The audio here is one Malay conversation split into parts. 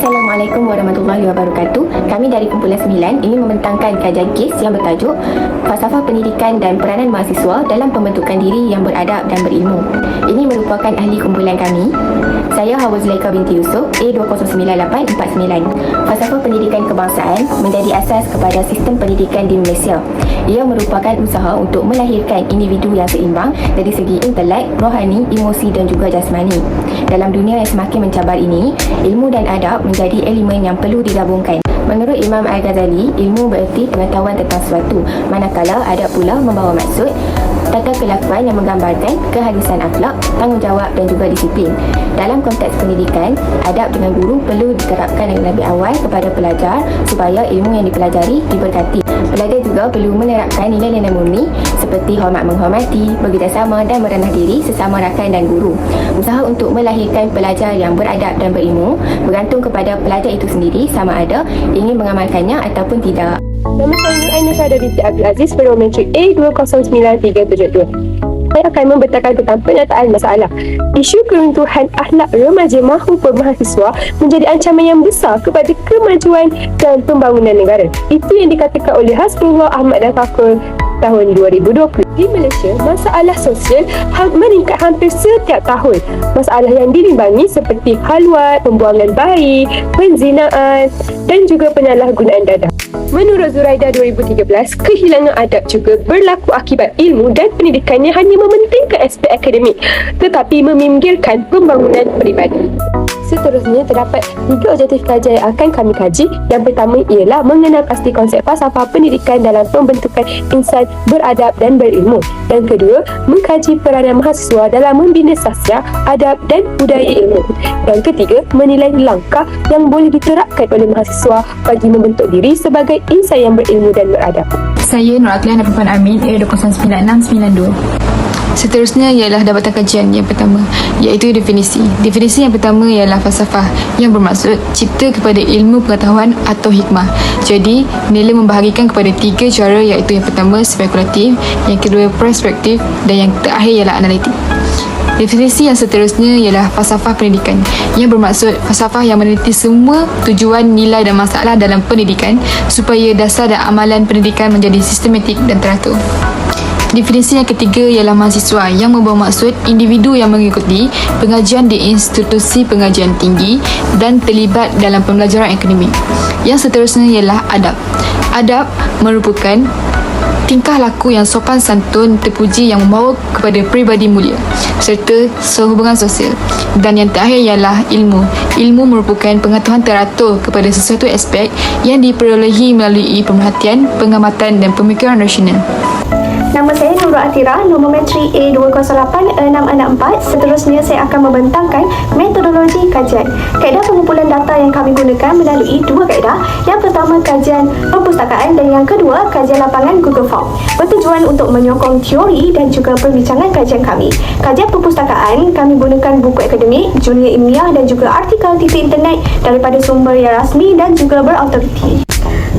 Assalamualaikum warahmatullahi wabarakatuh. Kami dari Kumpulan 9 ingin membentangkan kajian kes yang bertajuk Falsafah Pendidikan dan Peranan Mahasiswa dalam Pembentukan Diri yang Beradab dan Berilmu. Ini merupakan ahli kumpulan kami. Saya Hawa Zulaika binti Yusof, A209849. Falsafah Pendidikan Kebangsaan menjadi asas kepada sistem pendidikan di Malaysia. Ia merupakan usaha untuk melahirkan individu yang seimbang dari segi intelek, rohani, emosi dan juga jasmani. Dalam dunia yang semakin mencabar ini, ilmu dan adab menjadi elemen yang perlu digabungkan. Menurut Imam Al-Ghazali, ilmu bererti pengetahuan tentang sesuatu, manakala adab pula membawa maksud tata kelakuan yang menggambarkan keharusan akhlak, tanggungjawab dan juga disiplin. Dalam konteks pendidikan, adab dengan guru perlu diterapkan dengan lebih awal kepada pelajar supaya ilmu yang dipelajari diberkati. Pelajar juga perlu menerapkan nilai-nilai murni seperti hormat menghormati, bekerjasama dan merendah diri sesama rakan dan guru. Usaha untuk melahirkan pelajar yang beradab dan berilmu bergantung kepada pelajar itu sendiri sama ada ingin mengamalkannya ataupun tidak. Nama saya Nur Aina Syahda binti Abdul Aziz, perometrik A209372. Saya akan membentangkan tentang penyataan masalah. Isu keruntuhan akhlak remaja mahupun mahasiswa menjadi ancaman yang besar kepada kemajuan dan pembangunan negara. Itu yang dikatakan oleh Hasbullah Ahmad dan Fakul tahun 2020. Di Malaysia, masalah sosial meningkat hampir setiap tahun. Masalah yang dirimbangi seperti khalwat, pembuangan bayi, penzinaan dan juga penyalahgunaan dadah. Menurut Zuraida 2013, kehilangan adab juga berlaku akibat ilmu dan pendidikannya hanya mementingkan aspek akademik tetapi meminggirkan pembangunan peribadi. Seterusnya, terdapat 3 objektif kajian yang akan kami kaji. Yang pertama ialah mengenal pasti konsep falsafah pendidikan dalam pembentukan insan beradab dan berilmu. Yang kedua, mengkaji peranan mahasiswa dalam membina sastra, adab dan budaya ilmu. Yang ketiga, menilai langkah yang boleh diterapkan oleh mahasiswa bagi membentuk diri sebagai insan yang berilmu dan beradab. Saya Nur Aklian Puan Amin, A209692. Seterusnya ialah dapatan kajian yang pertama, iaitu definisi. Definisi yang pertama ialah falsafah yang bermaksud cipta kepada ilmu pengetahuan atau hikmah. Jadi, nilai membahagikan kepada 3 cara, iaitu yang pertama spekulatif, yang kedua perspektif dan yang terakhir ialah analitik. Definisi yang seterusnya ialah falsafah pendidikan yang bermaksud falsafah yang meneliti semua tujuan, nilai dan masalah dalam pendidikan supaya dasar dan amalan pendidikan menjadi sistematik dan teratur. Definisi yang ketiga ialah mahasiswa yang membawa maksud individu yang mengikuti pengajian di institusi pengajian tinggi dan terlibat dalam pembelajaran akademik. Yang seterusnya ialah adab. Adab merupakan tingkah laku yang sopan santun, terpuji yang membawa kepada peribadi mulia serta sehubungan sosial. Dan yang terakhir ialah ilmu. Ilmu merupakan pengetahuan teratur kepada sesuatu aspek yang diperolehi melalui pemerhatian, pengamatan dan pemikiran rasional. Nama saya Nurul Atira, nomometri A208664. Seterusnya saya akan membentangkan metodologi kajian. Kaedah pengumpulan data yang kami gunakan melalui 2 kaedah. Yang pertama, kajian perpustakaan dan yang kedua, kajian lapangan Google Form. Bertujuan untuk menyokong teori dan juga perbincangan kajian kami. Kajian perpustakaan, kami gunakan buku akademik, jurnal ilmiah dan juga artikel di internet daripada sumber yang rasmi dan juga berautoriti.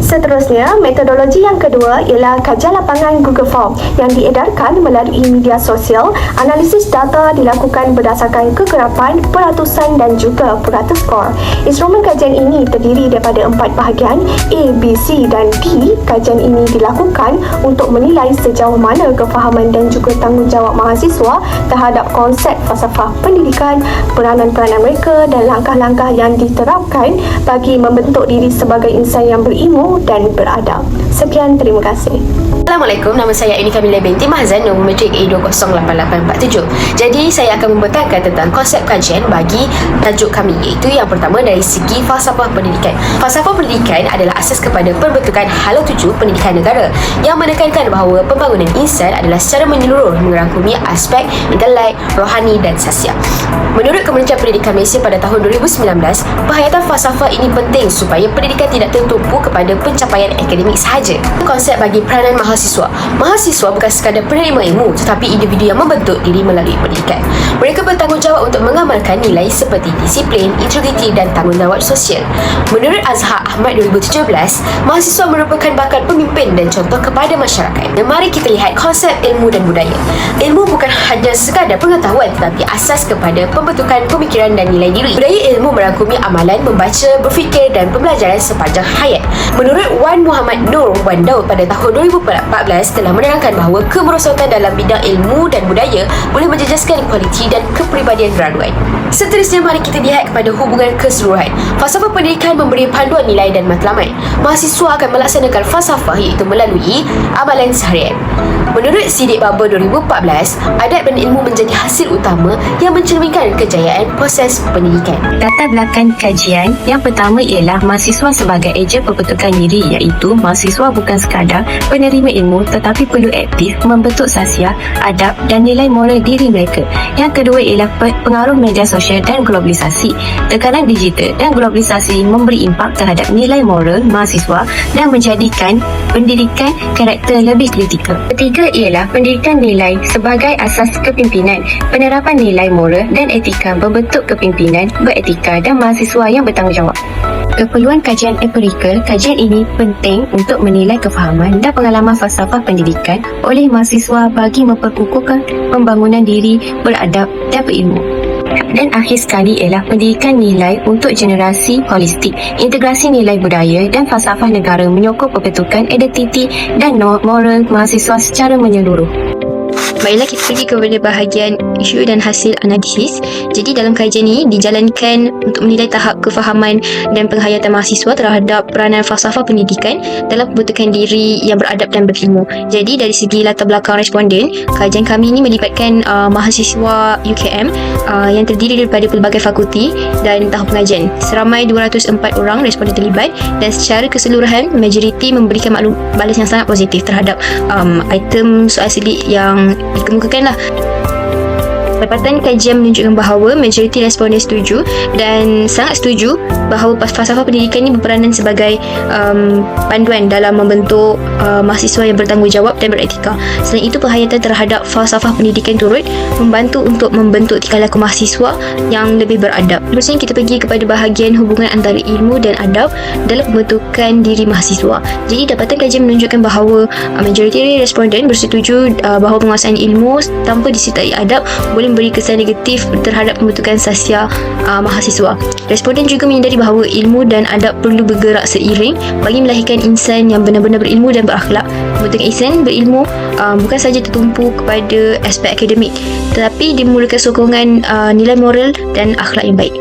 Seterusnya, metodologi yang kedua ialah kajian lapangan Google Form yang diedarkan melalui media sosial. Analisis data dilakukan berdasarkan kekerapan, peratusan dan juga peratus skor. Instrumen kajian ini terdiri daripada 4 bahagian A, B, C dan D. Kajian ini dilakukan untuk menilai sejauh mana kefahaman dan juga tanggungjawab mahasiswa terhadap konsep falsafah pendidikan, peranan-peranan mereka dan langkah-langkah yang diterapkan bagi membentuk diri sebagai insan yang berilmu dan beradab. Sekian, terima kasih. Assalamualaikum, nama saya Aini Kamilah binti Mahzan, nomometrik A208847. Jadi, saya akan membentangkan tentang konsep kajian bagi tajuk kami, iaitu yang pertama dari segi falsafah pendidikan. Falsafah pendidikan adalah asas kepada pembentukan hala tuju pendidikan negara yang menekankan bahawa pembangunan insan adalah secara menyeluruh merangkumi aspek intelek, rohani dan sasial. Menurut Kementerian Pendidikan Malaysia pada tahun 2019, penghayatan falsafah ini penting supaya pendidikan tidak tertumpu kepada pencapaian akademik sahaja. Konsep bagi peranan mahasiswa. Mahasiswa bukan sekadar penerima ilmu tetapi individu yang membentuk diri melalui pendidikan. Mereka bertanggungjawab untuk mengamalkan nilai seperti disiplin, integriti dan tanggungjawab sosial. Menurut Azhar Ahmad 2017, mahasiswa merupakan bakal pemimpin dan contoh kepada masyarakat. Dan mari kita lihat konsep ilmu dan budaya. Ilmu bukan hanya sekadar pengetahuan tetapi asas kepada pembentukan pemikiran dan nilai diri. Budaya ilmu merangkumi amalan, membaca, berfikir dan pembelajaran sepanjang hayat. Menurut Wan Muhammad Nur Wan Daud pada tahun 2014 telah menerangkan bahawa kemerosotan dalam bidang ilmu dan budaya boleh menjejaskan kualiti dan kepribadian graduan. Seterusnya, mari kita lihat kepada hubungan keseluruhan. Falsafah pendidikan memberi panduan nilai dan matlamat. Mahasiswa akan melaksanakan falsafah iaitu melalui amalan seharian. Menurut Siddiq Baba 2014, adab dan ilmu menjadi hasil utama yang mencerminkan kejayaan proses pendidikan. Latar belakang kajian yang pertama ialah mahasiswa sebagai ejen pembentukan diri, iaitu mahasiswa bukan sekadar penerima ilmu tetapi perlu aktif membentuk sasiah, adab dan nilai moral diri mereka. Yang kedua ialah pengaruh media sosial dan globalisasi. Tekanan digital dan globalisasi memberi impak terhadap nilai moral mahasiswa dan menjadikan pendidikan karakter lebih kritikal. Ketiga ialah pendidikan nilai sebagai asas kepimpinan. Penerapan nilai moral dan etika membentuk kepimpinan beretika dan mahasiswa yang bertanggungjawab. Keperluan kajian empirikal. Kajian ini penting untuk menilai kefahaman dan pengalaman falsafah pendidikan oleh mahasiswa bagi memperkukuhkan pembangunan diri beradab dan berilmu. Dan akhir sekali ialah pendidikan nilai untuk generasi holistik. Integrasi nilai budaya dan falsafah negara menyokong pembentukan identiti dan moral mahasiswa secara menyeluruh. Baiklah, kita pergi kepada bahagian isu dan hasil analisis. Jadi dalam kajian ini dijalankan untuk menilai tahap kefahaman dan penghayatan mahasiswa terhadap peranan falsafah pendidikan dalam pembentukan diri yang beradab dan berilmu. Jadi dari segi latar belakang responden, kajian kami ini melibatkan mahasiswa UKM yang terdiri daripada pelbagai fakulti dan tahap pengajian. Seramai 204 orang responden terlibat dan secara keseluruhan majoriti memberikan maklum balas yang sangat positif terhadap item soal selit yang dikemukakan lah. Dapatan kajian menunjukkan bahawa majoriti responden setuju dan sangat setuju bahawa falsafah pendidikan ini berperanan sebagai panduan dalam membentuk mahasiswa yang bertanggungjawab dan beretika. Selain itu, penghayatan terhadap falsafah pendidikan turut membantu untuk membentuk tingkah laku mahasiswa yang lebih beradab. Terusnya kita pergi kepada bahagian hubungan antara ilmu dan adab dalam pembentukan diri mahasiswa. Jadi dapatan kajian menunjukkan bahawa majoriti responden bersetuju bahawa penguasaan ilmu tanpa disertai adab boleh memberi kesan negatif terhadap pembentukan sasiah mahasiswa. Responden juga menyedari bahawa ilmu dan adab perlu bergerak seiring bagi melahirkan insan yang benar-benar berilmu dan berakhlak. Pembentukan insan berilmu bukan sahaja tertumpu kepada aspek akademik, tetapi dimulakan sokongan nilai moral dan akhlak yang baik.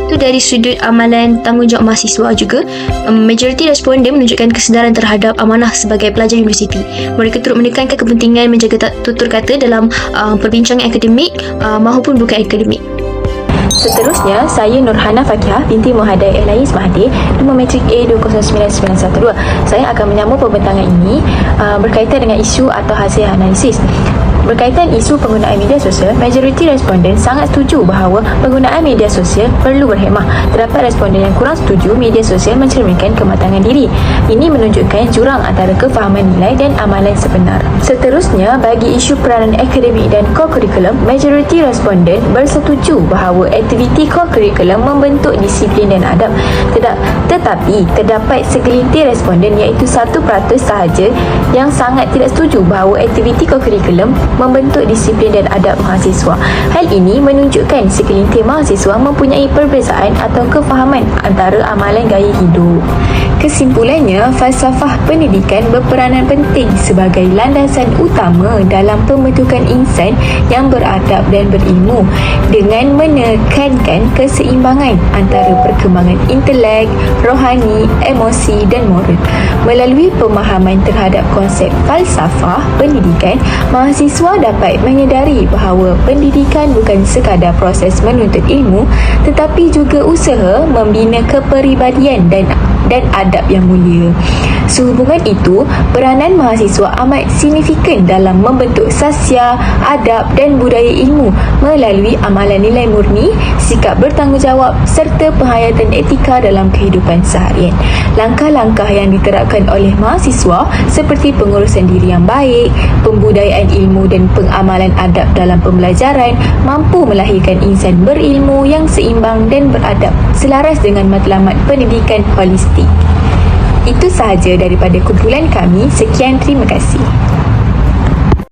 Itu dari sudut amalan tanggungjawab mahasiswa juga. Majoriti responden menunjukkan kesedaran terhadap amanah sebagai pelajar universiti. Mereka turut menekankan kepentingan menjaga tutur kata dalam perbincangan akademik maupun bukan akademik. Seterusnya, saya Nurhana Fakihah binti Muhaddai Elais Mahathir, nombor matrik A209912. Saya akan menyambung pembentangan ini berkaitan dengan isu atau hasil analisis. Berkaitan isu penggunaan media sosial, majoriti responden sangat setuju bahawa penggunaan media sosial perlu berhemah. Terdapat responden yang kurang setuju media sosial mencerminkan kematangan diri. Ini menunjukkan jurang antara kefahaman nilai dan amalan sebenar. Seterusnya, bagi isu peranan akademik dan co-curriculum, majoriti responden bersetuju bahawa aktiviti co-curriculum membentuk disiplin dan adab. Tetapi, terdapat segelintir responden iaitu 1% sahaja yang sangat tidak setuju bahawa aktiviti co-curriculum membentuk disiplin dan adab mahasiswa. Hal ini menunjukkan segelintir mahasiswa mempunyai perbezaan atau kefahaman antara amalan gaya hidup. Kesimpulannya, falsafah pendidikan berperanan penting sebagai landasan utama dalam pembentukan insan yang beradab dan berilmu dengan menekankan keseimbangan antara perkembangan intelek, rohani, emosi dan moral. Melalui pemahaman terhadap konsep falsafah pendidikan, mahasiswa dapat menyedari bahawa pendidikan bukan sekadar proses menuntut ilmu tetapi juga usaha membina kepribadian dan adab yang mulia. Sehubungan itu, peranan mahasiswa amat signifikan dalam membentuk sasiah, adab dan budaya ilmu melalui amalan nilai murni, sikap bertanggungjawab serta penghayatan etika dalam kehidupan seharian. Langkah-langkah yang diterapkan oleh mahasiswa seperti pengurusan diri yang baik, pembudayaan ilmu dan pengamalan adab dalam pembelajaran mampu melahirkan insan berilmu yang seimbang dan beradab selaras dengan matlamat pendidikan holistik. Itu sahaja daripada kumpulan kami. Sekian, terima kasih.